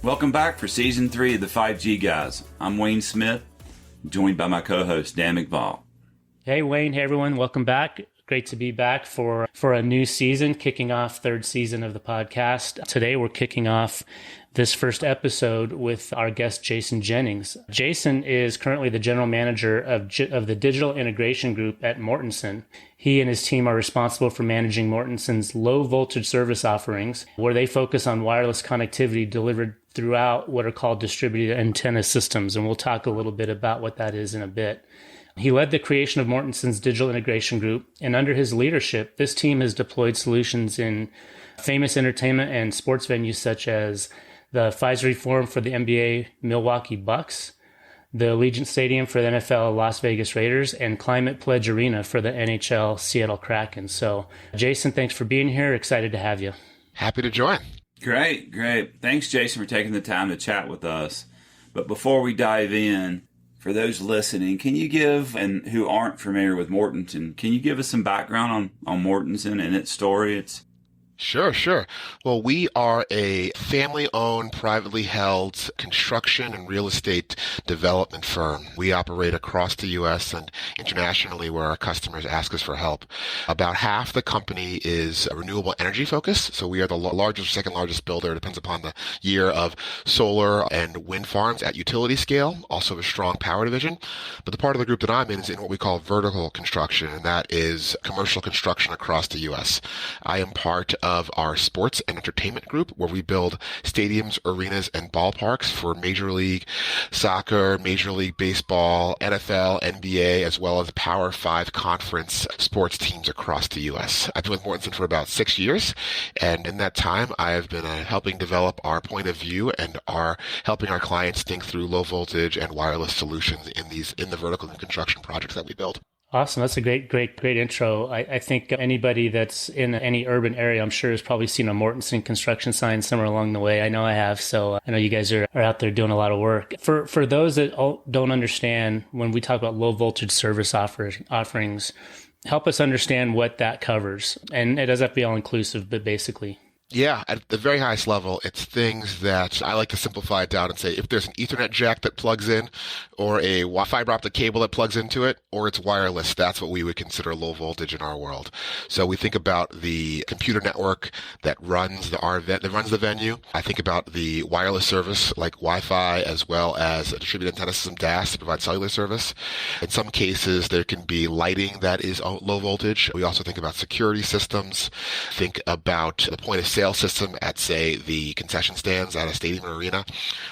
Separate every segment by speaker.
Speaker 1: Welcome back for Season 3 of the 5G Guys. I'm Wayne Smith, joined by my co-host, Dan McVall.
Speaker 2: Hey, Wayne. Hey, everyone. Welcome back. Great to be back for a new season, kicking off third season of the podcast. Today, we're kicking off this first episode with our guest, Jason Jennings. Jason is currently the general manager of the digital integration group at Mortenson. He and his team are responsible for managing Mortenson's low voltage service offerings, where they focus on wireless connectivity delivered throughout what are called distributed antenna systems. And we'll talk a little bit about what that is in a bit. He led the creation of Mortenson's digital integration group, and under his leadership, this team has deployed solutions in famous entertainment and sports venues such as the advisory forum for the NBA Milwaukee Bucks, the Allegiant Stadium for the NFL Las Vegas Raiders, and Climate Pledge Arena for the NHL Seattle Kraken. So, Jason, thanks for being here. Excited to have you.
Speaker 3: Happy to join.
Speaker 1: Great. Thanks, Jason, for taking the time to chat with us. But before we dive in, for those listening, can you give, and who aren't familiar with Mortenson, can you give us some background on Mortenson and its story?
Speaker 3: Sure. Well, we are a family-owned, privately held construction and real estate development firm. We operate across the U.S. and internationally where our customers ask us for help. About half the company is a renewable energy focus. So we are the largest or second largest builder, depends upon the year, of solar and wind farms at utility scale, also a strong power division. But the part of the group that I'm in is in what we call vertical construction, and that is commercial construction across the U.S. I am part of our sports and entertainment group, where we build stadiums, arenas, and ballparks for Major League Soccer, Major League Baseball, NFL, NBA, as well as Power 5 conference sports teams across the U.S. I've been with Mortenson for about 6 years, and in that time, I have been helping develop our point of view and are helping our clients think through low voltage and wireless solutions in the vertical construction projects that we build.
Speaker 2: Awesome. That's a great intro. I think anybody that's in any urban area, I'm sure, has probably seen a Mortenson Construction sign somewhere along the way. I know I have. So I know you guys are out there doing a lot of work. For those that don't understand, when we talk about low voltage service offerings, help us understand what that covers. And it doesn't have to be all inclusive, but basically.
Speaker 3: Yeah, at the very highest level, it's things that I like to simplify it down and say, if there's an Ethernet jack that plugs in, or a fiber optic cable that plugs into it, or it's wireless, that's what we would consider low voltage in our world. So we think about the computer network that runs the venue. I think about the wireless service like Wi-Fi, as well as a distributed antenna system, DAS, to provide cellular service. In some cases, there can be lighting that is low voltage. We also think about security systems. Think about the point of sale system at, say, the concession stands at a stadium or arena.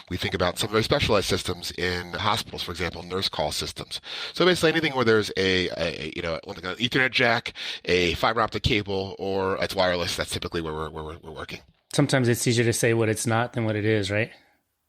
Speaker 3: We think about some very specialized systems in hospitals, for example, nurse call systems. So basically anything where there's an Ethernet jack, a fiber optic cable, or it's wireless, that's typically where we're working.
Speaker 2: Sometimes it's easier to say what it's not than what it is, right?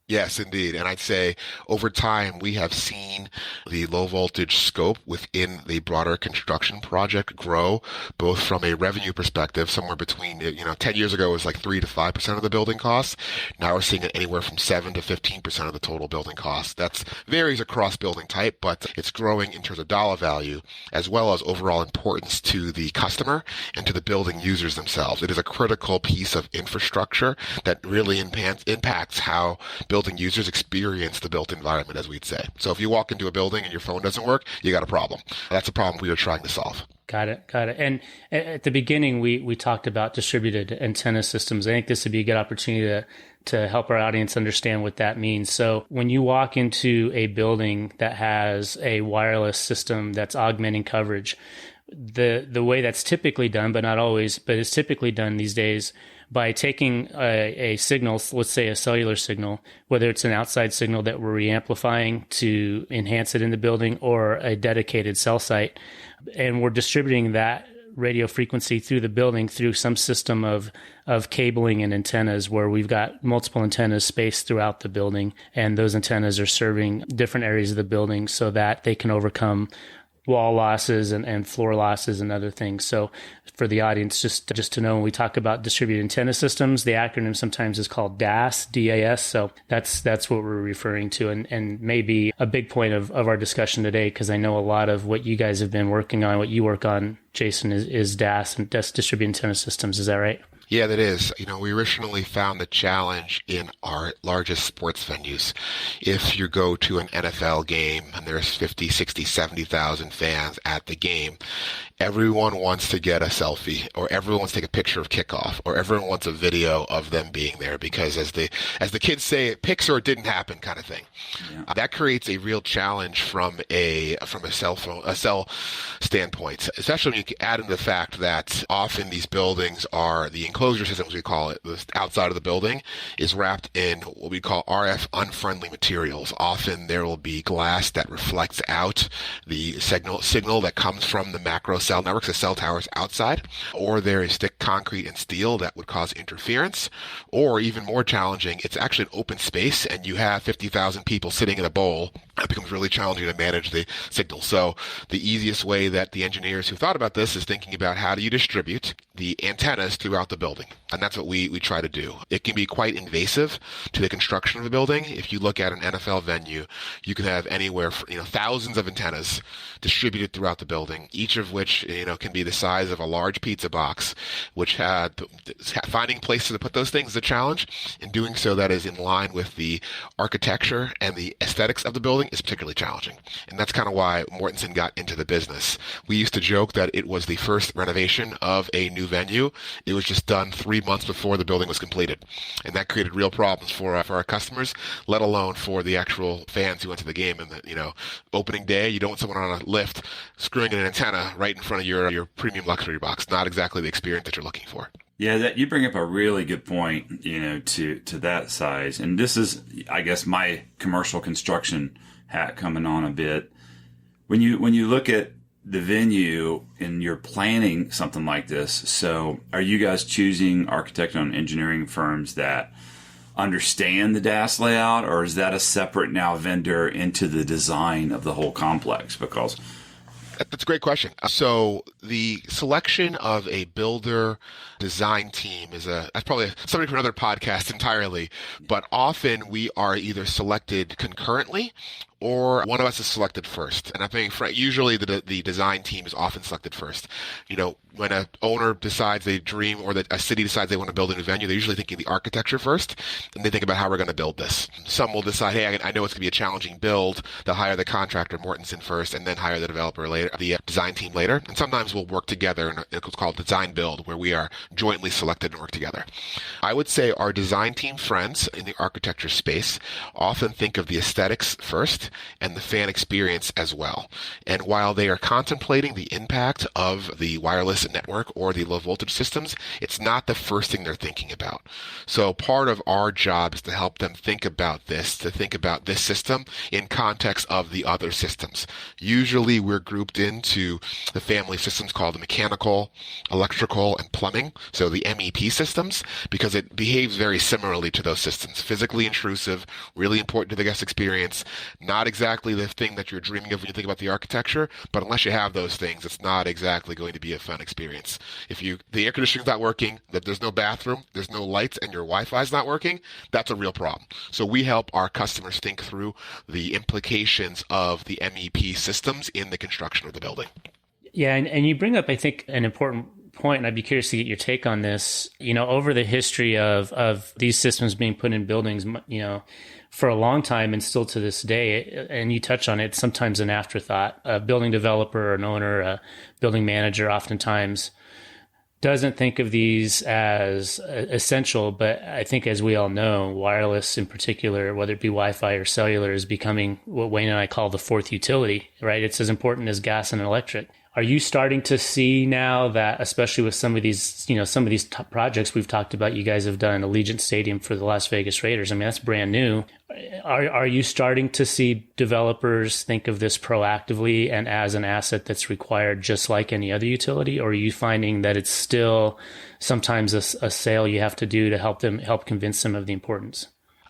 Speaker 3: Yes, indeed. And I'd say over time, we have seen the low voltage scope within the broader construction project grow, both from a revenue perspective, somewhere between, 10 years ago it was like 3 to 5% of the building costs. Now we're seeing it anywhere from 7 to 15% of the total building costs. That varies across building type, but it's growing in terms of dollar value, as well as overall importance to the customer and to the building users themselves. It is a critical piece of infrastructure that really impacts how building users experience the built environment, as we'd say. So if you walk into a building and your phone doesn't work, you got a problem. That's a problem we are trying to solve.
Speaker 2: Got it. And at the beginning, we talked about distributed antenna systems. I think this would be a good opportunity to help our audience understand what that means. So when you walk into a building that has a wireless system that's augmenting coverage, the way that's typically done, but not always, but it's typically done these days by taking a signal, let's say a cellular signal, whether it's an outside signal that we're reamplifying to enhance it in the building, or a dedicated cell site, and we're distributing that radio frequency through the building through some system of cabling and antennas, where we've got multiple antennas spaced throughout the building, and those antennas are serving different areas of the building so that they can overcome wall losses and floor losses and other things. So for the audience, just to know, when we talk about distributed antenna systems, the acronym sometimes is called DAS, D-A-S. So that's what we're referring to, and maybe a big point of our discussion today, because I know a lot of what you guys have been working on, what you work on, Jason, is DAS, and that's distributed antenna systems. Is that right?
Speaker 3: Yeah, that is. We originally found the challenge in our largest sports venues. If you go to an NFL game and there's 50, 60, 70,000 fans at the game, everyone wants to get a selfie, or everyone wants to take a picture of kickoff, or everyone wants a video of them being there, because as the kids say, it pics or it didn't happen kind of thing. Yeah. That creates a real challenge from a cell standpoint, especially when you add in the fact that often these buildings are the enclosure systems, we call it, the outside of the building is wrapped in what we call RF unfriendly materials. Often there will be glass that reflects out the signal that comes from the macro cell networks, the cell towers outside, or there is thick concrete and steel that would cause interference, or even more challenging, it's actually an open space and you have 50,000 people sitting in a bowl. It becomes really challenging to manage the signal. So the easiest way that the engineers who thought about this is thinking about how do you distribute the antennas throughout the building. And that's what we try to do. It can be quite invasive to the construction of the building. If you look at an NFL venue, you can have anywhere from, thousands of antennas distributed throughout the building, each of which, can be the size of a large pizza box, which finding places to put those things is a challenge. In doing so, that is in line with the architecture and the aesthetics of the building is particularly challenging. And that's kind of why Mortenson got into the business. We used to joke that it was the first renovation of a new venue. It was just done 3 months before the building was completed. And that created real problems for our customers, let alone for the actual fans who went to the game. And opening day, you don't want someone on a lift screwing in an antenna right in front of your premium luxury box. Not exactly the experience that you're looking for.
Speaker 1: Yeah, that you bring up a really good point, to that size. And this is, I guess, my commercial construction hat coming on a bit. When you look at the venue and you're planning something like this, so are you guys choosing architectural and engineering firms that understand the DAS layout, or is that a separate now vendor into the design of the whole complex? Because
Speaker 3: that's a great question. So the selection of a builder design team that's probably something for another podcast entirely, but often we are either selected concurrently or one of us is selected first. And I think usually the design team is often selected first. When an owner decides they dream, or that a city decides they want to build a new venue, they're usually thinking the architecture first, and they think about how we're going to build this. Some will decide, hey, I know it's going to be a challenging build. They'll hire the contractor, Mortenson, first, and then hire the developer later, the design team later. And sometimes we'll work together in what's called design build, where we are jointly selected and work together. I would say our design team friends in the architecture space often think of the aesthetics first and the fan experience as well. And while they are contemplating the impact of the wireless network or the low voltage systems, it's not the first thing they're thinking about. So part of our job is to help them think about this system in context of the other systems. Usually we're grouped into the family systems called the mechanical, electrical, and plumbing, so the MEP systems, because it behaves very similarly to those systems. Physically intrusive, really important to the guest experience, not exactly the thing that you're dreaming of when you think about the architecture, but unless you have those things, it's not exactly going to be a fun experience. If the air conditioning's not working, that there's no bathroom, there's no lights, and your Wi-Fi's not working, that's a real problem. So we help our customers think through the implications of the MEP systems in the construction of the building.
Speaker 2: Yeah, and you bring up, I think, an important point, and I'd be curious to get your take on this. Over the history of these systems being put in buildings, for a long time and still to this day, and you touch on it, sometimes an afterthought. A building developer, an owner, a building manager oftentimes doesn't think of these as essential, but I think, as we all know, wireless in particular, whether it be Wi-Fi or cellular, is becoming what Wayne and I call the fourth utility, right? It's as important as gas and electric. Are you starting to see now that, especially with some of these top projects we've talked about, you guys have done Allegiant Stadium for the Las Vegas Raiders. I mean, that's brand new. Are you starting to see developers think of this proactively and as an asset that's required just like any other utility? Or are you finding that it's still sometimes a sale you have to do to help convince them of the importance?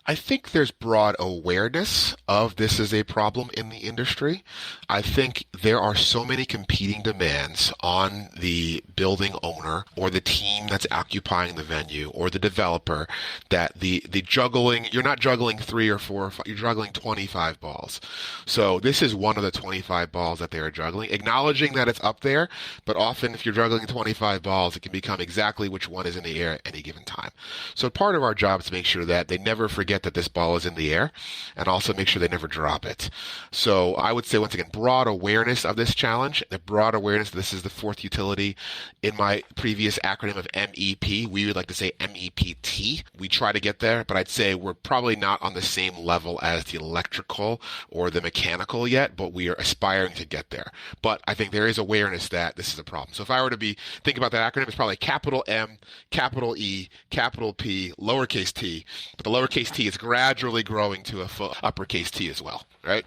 Speaker 3: I think there's broad awareness of this as a problem in the industry. I think there are so many competing demands on the building owner or the team that's occupying the venue or the developer that the juggling, you're not juggling 3 or 4 or 5, you're juggling 25 balls. So this is one of the 25 balls that they're juggling, acknowledging that it's up there, but often if you're juggling 25 balls, it can become exactly which one is in the air at any given time. So part of our job is to make sure that they never forget that this ball is in the air and also make sure they never drop it. So I would say, once again, broad awareness of this challenge, the broad awareness, this is the fourth utility. In my previous acronym of MEP, we would like to say MEPT. We try to get there, but I'd say we're probably not on the same level as the electrical or the mechanical yet, but we are aspiring to get there. But I think there is awareness that this is a problem. So if I were to be thinking about that acronym, it's probably capital M, capital E, capital P, lowercase t, but the lowercase t is gradually growing to a full uppercase T as well, right?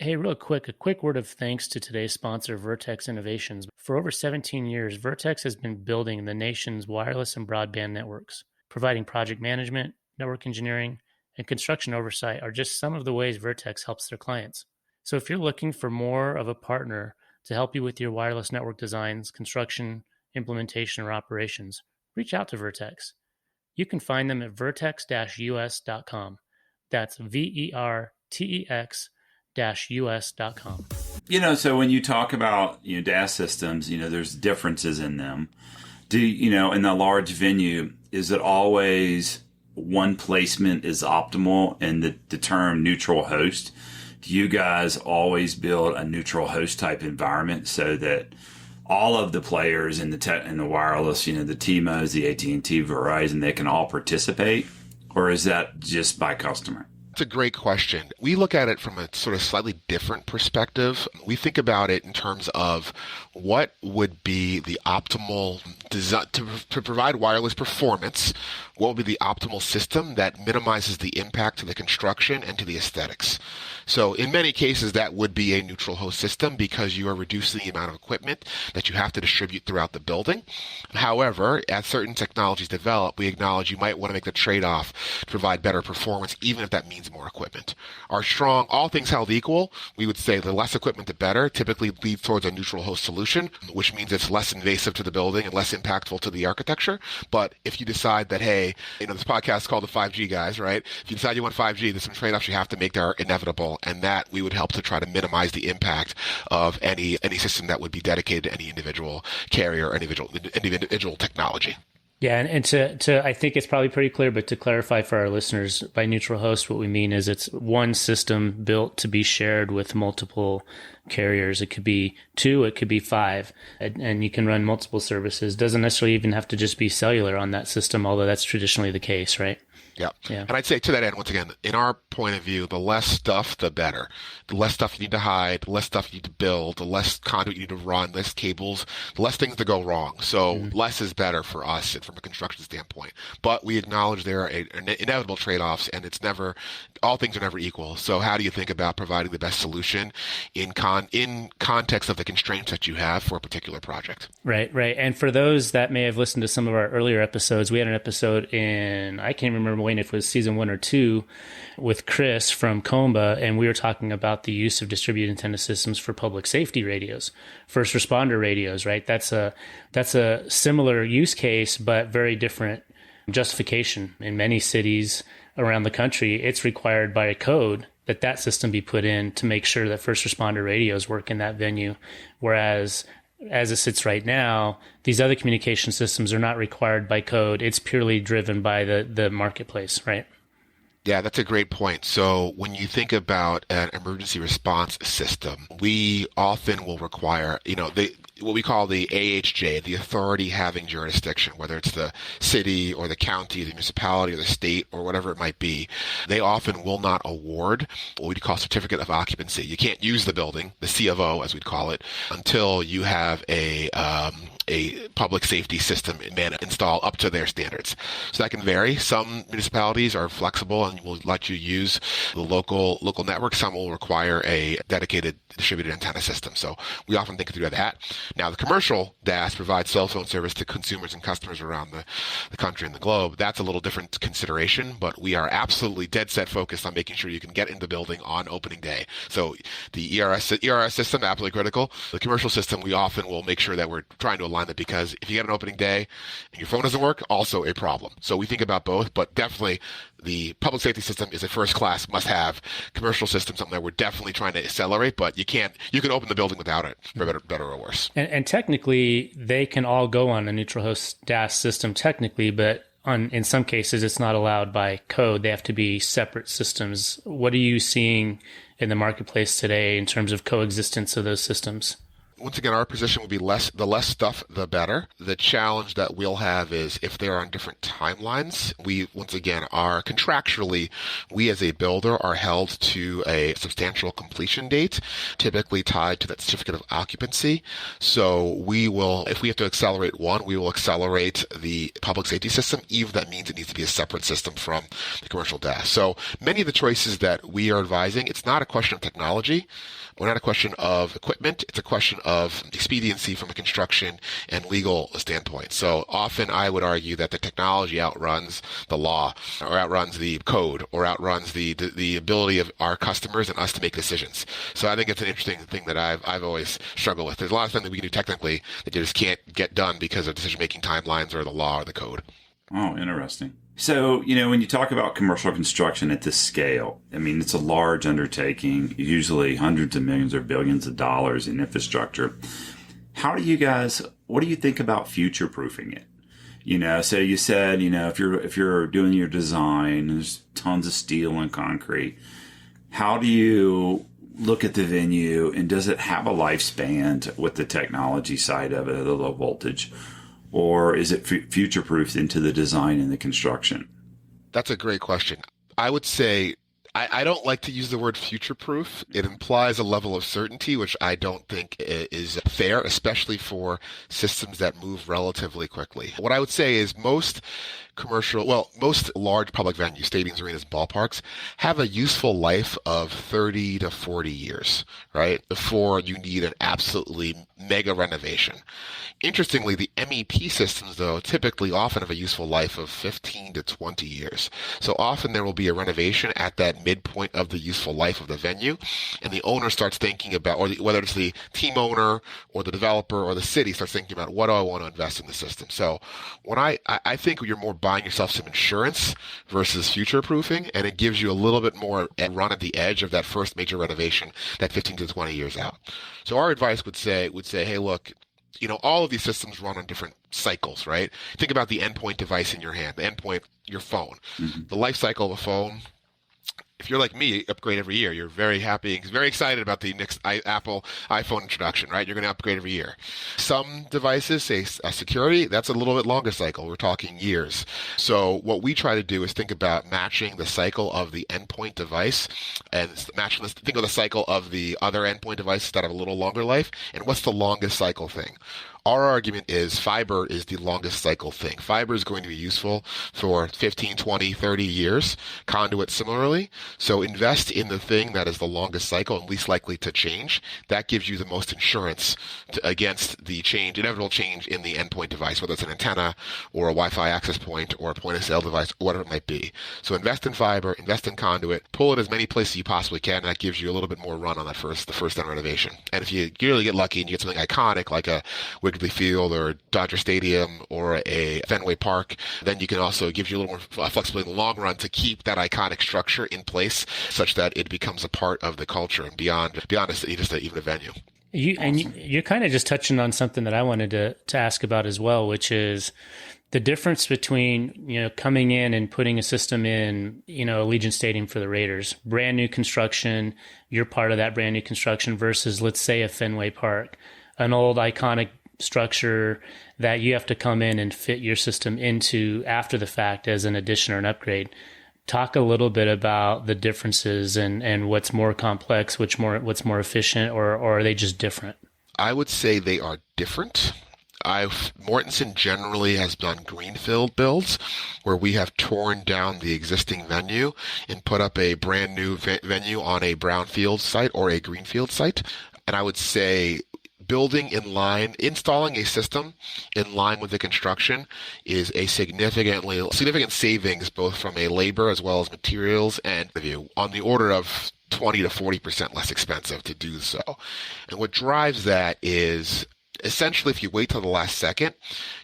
Speaker 2: Hey, real quick, a quick word of thanks to today's sponsor, Vertex Innovations. For over 17 years, Vertex has been building the nation's wireless and broadband networks. Providing project management, network engineering, and construction oversight are just some of the ways Vertex helps their clients. So if you're looking for more of a partner to help you with your wireless network designs, construction, implementation, or operations, reach out to Vertex. You can find them at vertex-us.com. That's VERTEX-us.com.
Speaker 1: So when you talk about, DAS systems, there's differences in them. In the large venue, is it always one placement is optimal and the term neutral host? Do you guys always build a neutral host type environment so that all of the players in the wireless, the T-Mos, the AT&T, Verizon, they can all participate? Or is that just by customer?
Speaker 3: It's a great question. We look at it from a sort of slightly different perspective. We think about it in terms of what would be the optimal design to provide wireless performance. What would be the optimal system that minimizes the impact to the construction and to the aesthetics? So in many cases, that would be a neutral host system because you are reducing the amount of equipment that you have to distribute throughout the building. However, as certain technologies develop, we acknowledge you might want to make the trade-off to provide better performance, even if that means more equipment. Our strong, all things held equal, we would say the less equipment, the better, typically leads towards a neutral host solution, which means it's less invasive to the building and less impactful to the architecture. But if you decide that, hey, this podcast is called the 5G guys, right? If you decide you want 5G, there's some trade-offs you have to make that are inevitable, and that we would help to try to minimize the impact of any system that would be dedicated to any individual carrier or individual technology.
Speaker 2: Yeah, and to I think it's probably pretty clear, but to clarify for our listeners, by neutral host, what we mean is it's one system built to be shared with multiple carriers. It could be 2, it could be 5, and you can run multiple services. Doesn't necessarily even have to just be cellular on that system, although that's traditionally the case, right?
Speaker 3: Yeah. And I'd say to that end, once again, in our point of view, the less stuff, the better. The less stuff you need to hide, the less stuff you need to build, the less conduit you need to run, less cables, the less things to go wrong. So less is better for us from a construction standpoint. But we acknowledge there are inevitable trade-offs, and all things are never equal. So how do you think about providing the best solution in context of the constraints that you have for a particular project?
Speaker 2: Right. And for those that may have listened to some of our earlier episodes, we had an episode I can't remember if it was season 1 or 2 with Chris from Comba, and we were talking about the use of distributed antenna systems for public safety radios, first responder radios, right? That's a similar use case, but very different justification. In many cities around the country, it's required by a code that system be put in to make sure that first responder radios work in that venue. Whereas as it sits right now, these other communication systems are not required by code. It's purely driven by the marketplace, right?
Speaker 3: Yeah, that's a great point. So when you think about an emergency response system, we often will require, what we call the AHJ, the authority having jurisdiction, whether it's the city or the county, the municipality or the state or whatever it might be. They often will not award what we call certificate of occupancy. You can't use the building, the C of O as we'd call it, until you have a a public safety system install up to their standards. So that can vary. Some municipalities are flexible and will let you use the local network. Some will require a dedicated distributed antenna system. So we often think through that. Now, the commercial DAS provides cell phone service to consumers and customers around the country and the globe. That's a little different consideration, but we are absolutely dead set focused on making sure you can get in the building on opening day. So the ERS system, absolutely critical. The commercial system, we often will make sure that we're trying to align that, because if you get an opening day and your phone doesn't work, also a problem. So we think about both, but definitely the public safety system is a first class must have. Commercial system, something that we're definitely trying to accelerate, but you can open the building without it, for better or worse.
Speaker 2: And technically, they can all go on a neutral host DAS system technically, but in some cases, it's not allowed by code. They have to be separate systems. What are you seeing in the marketplace today in terms of coexistence of those systems?
Speaker 3: Once again, our position will be the less stuff, the better. The challenge that we'll have is if they're on different timelines, we, once again, are contractually, we as a builder are held to a substantial completion date, typically tied to that certificate of occupancy. So we will, if we have to accelerate one, we will accelerate the public safety system, even if that means it needs to be a separate system from the commercial DAS. So many of the choices that we are advising, it's not a question of technology. We're not a question of equipment. It's a question of expediency from a construction and legal standpoint. So often I would argue that the technology outruns the law, or outruns the code, or outruns the ability of our customers and us to make decisions. So I think it's an interesting thing that I've always struggled with. There's a lot of things that we can do technically that you just can't get done because of decision-making timelines or the law or the code.
Speaker 1: Oh, interesting. So, when you talk about commercial construction at this scale, I mean, it's a large undertaking, usually hundreds of millions or billions of dollars in infrastructure. What do you think about future-proofing it? So you said, if you're doing your design, there's tons of steel and concrete. How do you look at the venue, and does it have a lifespan with the technology side of it, the low voltage? Or is it future-proofed into the design and the construction?
Speaker 3: That's a great question. I would say I don't like to use the word future-proof. It implies a level of certainty, which I don't think is fair, especially for systems that move relatively quickly. What I would say is most large public venues, stadiums, arenas, ballparks, have a useful life of 30 to 40 years, right? Before you need an absolutely mega renovation. Interestingly, the MEP systems, though, typically often have a useful life of 15 to 20 years. So often there will be a renovation at that midpoint of the useful life of the venue, and the owner starts thinking about, or whether it's the team owner or the developer or the city starts thinking about, what do I want to invest in the system? So when I think you're more buying yourself some insurance versus future-proofing, and it gives you a little bit more run at the edge of that first major renovation, that 15 to 20 years out. So our advice would say, hey, look, all of these systems run on different cycles, right? Think about the endpoint device in your hand, the endpoint, your phone. Mm-hmm. The life cycle of a phone, if you're like me, upgrade every year. You're very happy, very excited about the next Apple iPhone introduction, right? You're going to upgrade every year. Some devices, say security, that's a little bit longer cycle. We're talking years. So what we try to do is think about matching the cycle of the endpoint device and think of the cycle of the other endpoint devices that have a little longer life, and what's the longest cycle thing. Our argument is fiber is the longest cycle thing. Fiber is going to be useful for 15, 20, 30 years. Conduit similarly. So invest in the thing that is the longest cycle and least likely to change. That gives you the most insurance against the inevitable change in the endpoint device, whether it's an antenna or a Wi-Fi access point or a point-of-sale device, or whatever it might be. So invest in fiber, invest in conduit, pull it as many places you possibly can, and that gives you a little bit more run on the first renovation. And if you really get lucky and you get something iconic like a Wrigley Field or Dodger Stadium or a Fenway Park, then you can also give you a little more flexibility in the long run to keep that iconic structure in place such that it becomes a part of the culture and beyond just even a venue.
Speaker 2: You're kind of just touching on something that I wanted to ask about as well, which is the difference between, coming in and putting a system in, Allegiant Stadium for the Raiders, brand new construction, you're part of that brand new construction versus, let's say, a Fenway Park, an old iconic structure that you have to come in and fit your system into after the fact as an addition or an upgrade. Talk a little bit about the differences and what's more complex, what's more efficient, or are they just different?
Speaker 3: I would say they are different. Mortenson generally has done greenfield builds where we have torn down the existing venue and put up a brand new venue on a brownfield site or a greenfield site. And I would say installing a system in line with the construction is a significant savings, both from a labor as well as materials and on the order of 20 to 40% less expensive to do so. And what drives that is essentially, if you wait till the last second,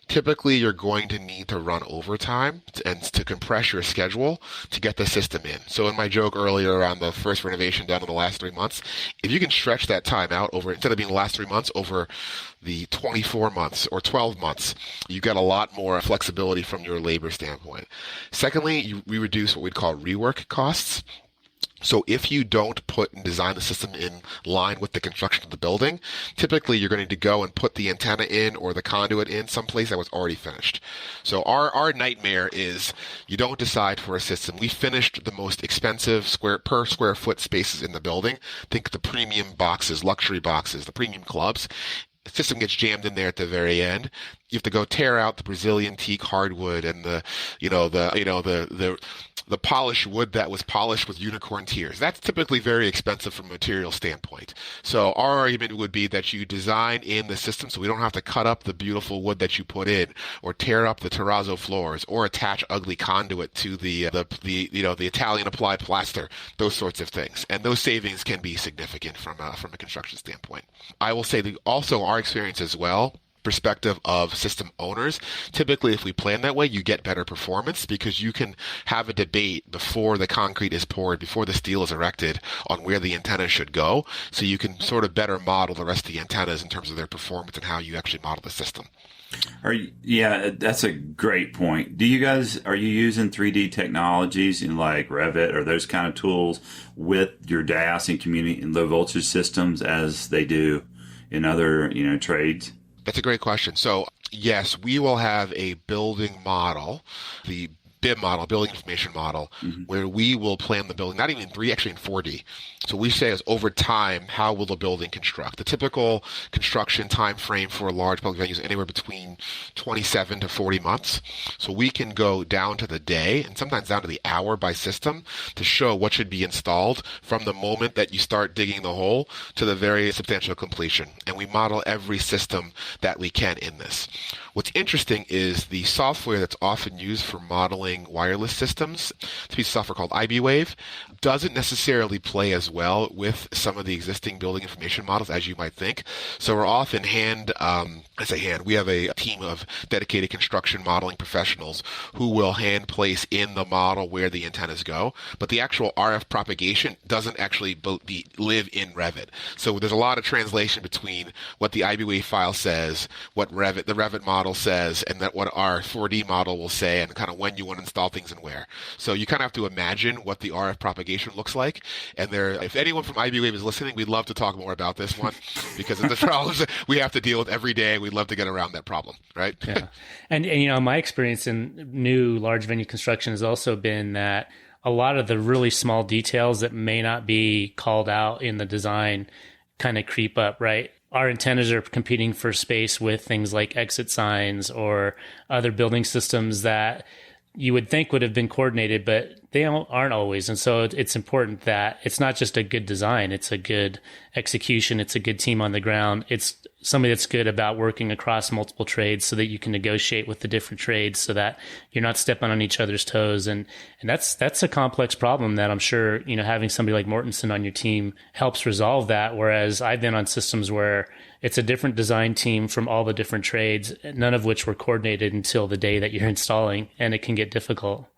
Speaker 3: typically you're going to need to run overtime and to compress your schedule to get the system in. So in my joke earlier around the first renovation done in the last 3 months, if you can stretch that time out over, instead of being the last 3 months, over the 24 months or 12 months, you get a lot more flexibility from your labor standpoint. Secondly, we reduce what we'd call rework costs. So if you don't put and design the system in line with the construction of the building, typically you're going to need to go and put the antenna in or the conduit in someplace that was already finished. So our nightmare is you don't decide for a system. We finished the most expensive per square foot spaces in the building. Think the premium boxes, luxury boxes, the premium clubs. The system gets jammed in there at the very end. You have to go tear out the Brazilian teak hardwood and the polished wood that was polished with unicorn tears. That's typically very expensive from a material standpoint. So our argument would be that you design in the system so we don't have to cut up the beautiful wood that you put in, or tear up the terrazzo floors, or attach ugly conduit to the Italian applied plaster, those sorts of things. And those savings can be significant from a construction standpoint. I will say that also our experience as well, perspective of system owners, typically if we plan that way, you get better performance because you can have a debate before the concrete is poured, before the steel is erected, on where the antenna should go, so you can sort of better model the rest of the antennas in terms of their performance and how you actually model the system.
Speaker 1: Yeah, that's a great point. Are you using 3D technologies in like Revit or those kind of tools with your DAS and community and low voltage systems as they do in other trades?
Speaker 3: That's a great question. So yes, we will have a building model, the BIM model, building information model, where we will plan the building, not even in 3D, actually in 4D. So we say is over time, how will the building construct? The typical construction time frame for a large public venue is anywhere between 27 to 40 months. So we can go down to the day and sometimes down to the hour by system to show what should be installed from the moment that you start digging the hole to the very substantial completion. And we model every system that we can in this. What's interesting is the software that's often used for modeling wireless systems, it's a piece of software called IBWave, doesn't necessarily play as well with some of the existing building information models as you might think. So we're often we have a team of dedicated construction modeling professionals who will hand place in the model where the antennas go, but the actual RF propagation doesn't actually live in Revit. So there's a lot of translation between what the IBWave file says, what the Revit model says, and what our 4D model will say, and kind of when you want to install things and where. So you kind of have to imagine what the RF propagation looks like. And if anyone from IBWave is listening, we'd love to talk more about this one because of the problems we have to deal with every day. We'd love to get around that problem, right?
Speaker 2: Yeah. And my experience in new large venue construction has also been that a lot of the really small details that may not be called out in the design kind of creep up, right? Our antennas are competing for space with things like exit signs or other building systems that you would think would have been coordinated, but they aren't always. And so it's important that it's not just a good design, it's a good execution, it's a good team on the ground. It's somebody that's good about working across multiple trades so that you can negotiate with the different trades so that you're not stepping on each other's toes. And that's a complex problem that I'm sure, having somebody like Mortenson on your team helps resolve that. Whereas I've been on systems where it's a different design team from all the different trades, none of which were coordinated until the day that you're installing, and it can get difficult.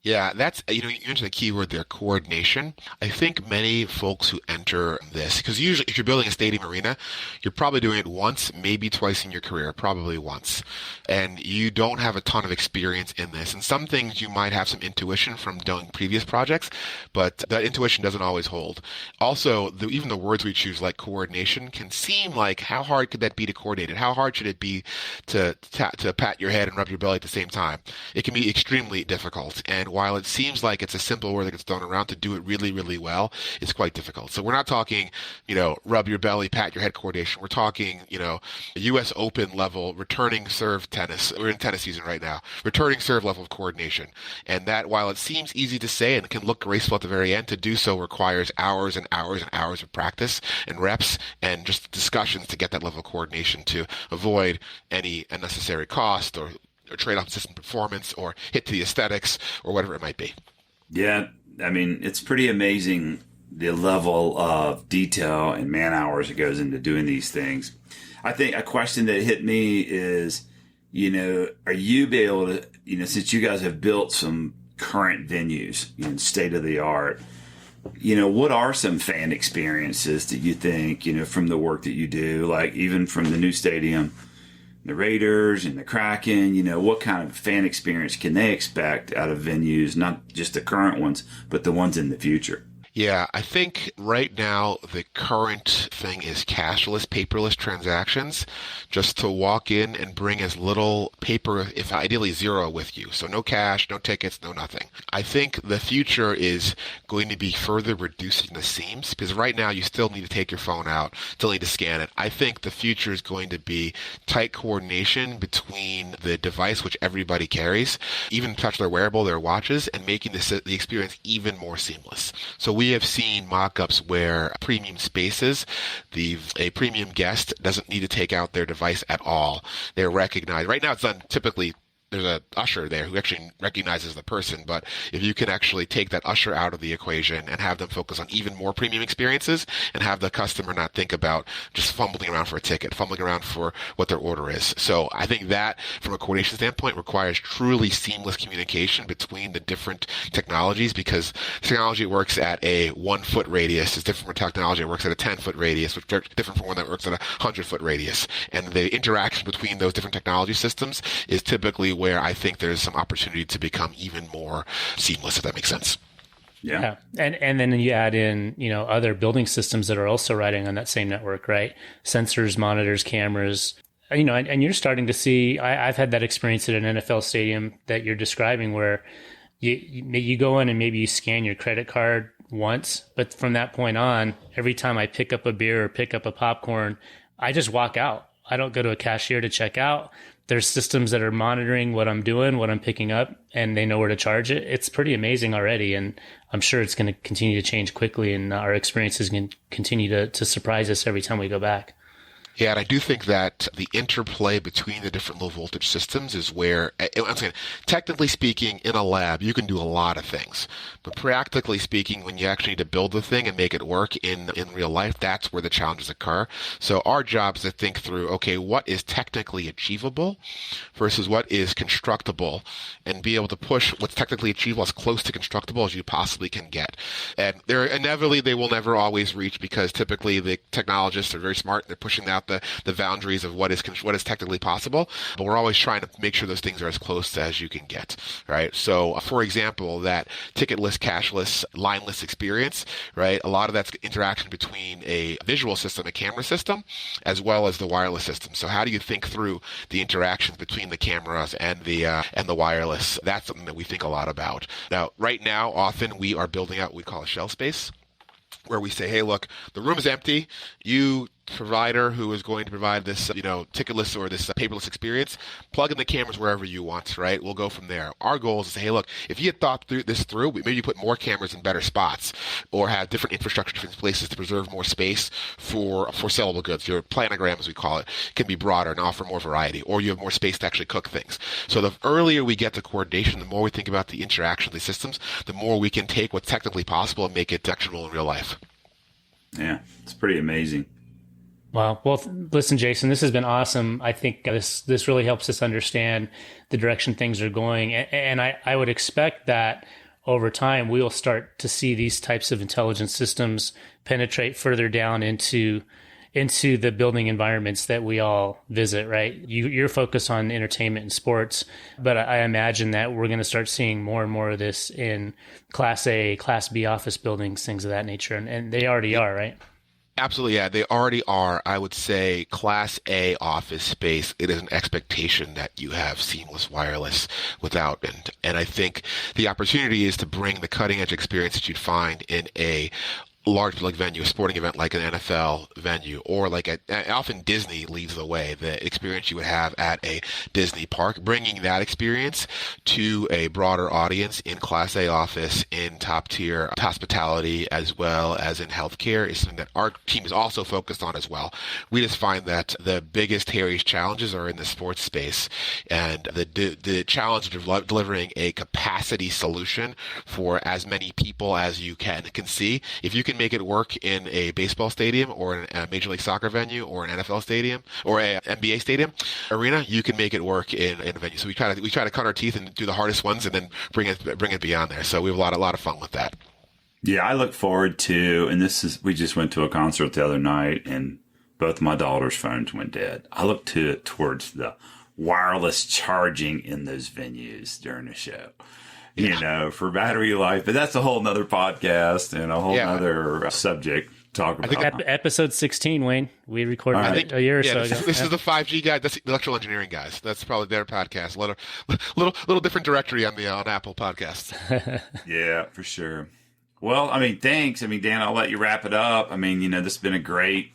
Speaker 3: Yeah, that's, you mentioned the key word there, coordination. I think many folks who enter this, because usually if you're building a stadium arena, you're probably doing it once, maybe twice in your career, probably once. And you don't have a ton of experience in this. And some things you might have some intuition from doing previous projects, but that intuition doesn't always hold. Also, even the words we choose, like coordination, can seem like, how hard could that be to coordinate it? How hard should it be to pat your head and rub your belly at the same time? It can be extremely difficult. And And while it seems like it's a simple word that gets thrown around, to do it really, really well is quite difficult. So we're not talking, rub your belly, pat your head coordination. We're talking, U.S. Open level returning serve tennis. We're in tennis season right now. Returning serve level of coordination. And that, while it seems easy to say and can look graceful at the very end, to do so requires hours and hours and hours of practice and reps and just discussions to get that level of coordination, to avoid any unnecessary cost or trade off system performance or hit to the aesthetics or whatever it might be.
Speaker 1: Yeah, I mean, it's pretty amazing the level of detail and man hours that goes into doing these things. I think a question that hit me is, are you be able to, since you guys have built some current venues, state of the art, what are some fan experiences that you think, from the work that you do, like even from the new stadium, the Raiders and the Kraken, what kind of fan experience can they expect out of venues, not just the current ones, but the ones in the future?
Speaker 3: Yeah, I think right now the current thing is cashless, paperless transactions, just to walk in and bring as little paper, if ideally zero, with you. So no cash, no tickets, no nothing. I think the future is going to be further reducing the seams, because right now you still need to take your phone out, still need to scan it. I think the future is going to be tight coordination between the device, which everybody carries, even touch their wearable, their watches, and making the experience even more seamless. So we have seen mock-ups where premium spaces, a premium guest doesn't need to take out their device at all. They're recognized. Right now it's done typically. There's a usher there who actually recognizes the person, but if you can actually take that usher out of the equation and have them focus on even more premium experiences and have the customer not think about just fumbling around for a ticket, fumbling around for what their order is. So I think that, from a coordination standpoint, requires truly seamless communication between the different technologies, because technology that works at a 1 foot radius is different from technology that works at a 10-foot radius, which is different from one that works at a 100-foot radius. And the interaction between those different technology systems is typically where I think there's some opportunity to become even more seamless, if that makes sense.
Speaker 2: Yeah. And then you add in, other building systems that are also riding on that same network, right? Sensors, monitors, cameras, and you're starting to see, I've had that experience at an NFL stadium that you're describing, where you go in and maybe you scan your credit card once, but from that point on, every time I pick up a beer or pick up a popcorn, I just walk out. I don't go to a cashier to check out. There's systems that are monitoring what I'm doing, what I'm picking up, and they know where to charge it. It's pretty amazing already, and I'm sure it's going to continue to change quickly, and our experiences can continue to surprise us every time we go back.
Speaker 3: Yeah, and I do think that the interplay between the different low voltage systems is where, I'm saying, technically speaking, in a lab, you can do a lot of things. But practically speaking, when you actually need to build the thing and make it work in real life, that's where the challenges occur. So our job is to think through, okay, what is technically achievable versus what is constructible, and be able to push what's technically achievable as close to constructible as you possibly can get. And inevitably, they will never always reach, because typically the technologists are very smart. They're pushing out the boundaries of what is technically possible, but we're always trying to make sure those things are as close as you can get, right? So, for example, that ticketless, cashless, lineless experience, right? A lot of that's interaction between a visual system, a camera system, as well as the wireless system. So, how do you think through the interactions between the cameras and the wireless? That's something that we think a lot about. Now, right now, often we are building out what we call a shell space, where we say, hey, look, the room is empty. You provider who is going to provide this, ticketless or this paperless experience, plug in the cameras wherever you want, right? We'll go from there. Our goal is to say, hey, look, if you had thought this through, maybe you put more cameras in better spots, or have different infrastructure, different places to preserve more space for sellable goods. Your planogram, as we call it, can be broader and offer more variety, or you have more space to actually cook things. So the earlier we get to coordination, the more we think about the interaction of these systems, the more we can take what's technically possible and make it actionable in real life.
Speaker 1: Yeah, it's pretty amazing.
Speaker 2: Wow. Well, listen, Jason, this has been awesome. I think this really helps us understand the direction things are going. And I would expect that over time, we'll start to see these types of intelligence systems penetrate further down into the building environments that we all visit, right? You're focused on entertainment and sports, but I imagine that we're going to start seeing more and more of this in Class A, Class B office buildings, things of that nature. And they already are, right?
Speaker 3: Absolutely, yeah. They already are. I would say Class A office space, it is an expectation that you have seamless wireless without. And I think the opportunity is to bring the cutting edge experience that you'd find in a large public venue, a sporting event like an NFL venue, or like often Disney leads the way, the experience you would have at a Disney park, bringing that experience to a broader audience in Class A office, in top tier hospitality, as well as in healthcare is something that our team is also focused on as well. We just find that the biggest, hairiest challenges are in the sports space, and the challenge of delivering a capacity solution for as many people as you can see. If you can make it work in a baseball stadium or in a Major League Soccer venue or an NFL stadium or a NBA stadium arena, you can make it work in a venue. So we try to cut our teeth and do the hardest ones and then bring it beyond there. So we have a lot of fun with that.
Speaker 1: Yeah, I look forward to, and we just went to a concert the other night and both my daughter's phones went dead. I look towards the wireless charging in those venues during the show. For battery life. But that's a whole nother podcast and a whole nother subject to talk about.
Speaker 2: I think episode 16, Wayne. We recorded a year or so ago.
Speaker 3: This is the 5G guy. That's the electrical engineering guys. That's probably their podcast. Little different directory on Apple Podcasts.
Speaker 1: Yeah, for sure. Well, thanks. Dan, I'll let you wrap it up. This has been a great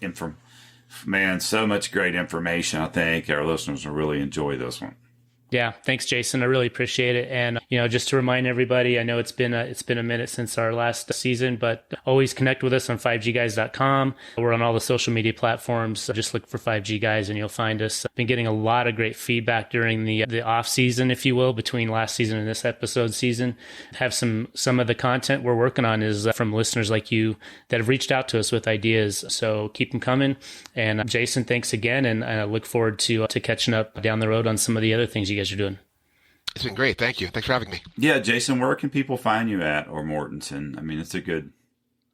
Speaker 1: so much great information. I think our listeners will really enjoy this one.
Speaker 2: Yeah, thanks, Jason. I really appreciate it. And, just to remind everybody, I know it's been a minute since our last season, but always connect with us on 5gguys.com. We're on all the social media platforms. Just look for 5G Guys and you'll find us. I've been getting a lot of great feedback during the off season, if you will, between last season and this episode season. Have some of the content we're working on is from listeners like you that have reached out to us with ideas. So keep them coming. And Jason, thanks again. And I look forward to catching up down the road on some of the other things you guys are doing.
Speaker 3: It's been great. Thank you. Thanks for having me.
Speaker 1: Yeah, Jason, where can people find you at, or Mortenson? It's a good...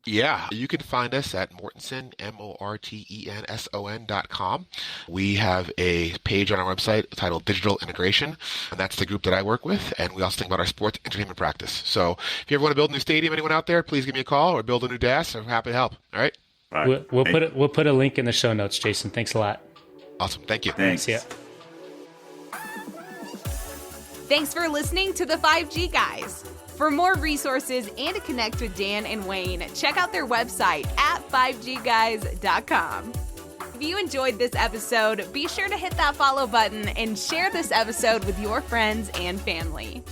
Speaker 3: Yeah, you can find us at Mortenson, MORTENSON.com. We have a page on our website titled Digital Integration, and that's the group that I work with, and we also think about our sports entertainment practice. So if you ever want to build a new stadium, anyone out there, please give me a call, or build a new DAS. I'm happy to help. All right?
Speaker 2: We'll put a link in the show notes, Jason. Thanks a lot.
Speaker 3: Awesome. Thank you.
Speaker 1: Thanks.
Speaker 2: Yeah.
Speaker 4: Thanks for listening to the 5G Guys. For more resources and to connect with Dan and Wayne, check out their website at 5gguys.com. If you enjoyed this episode, be sure to hit that follow button and share this episode with your friends and family.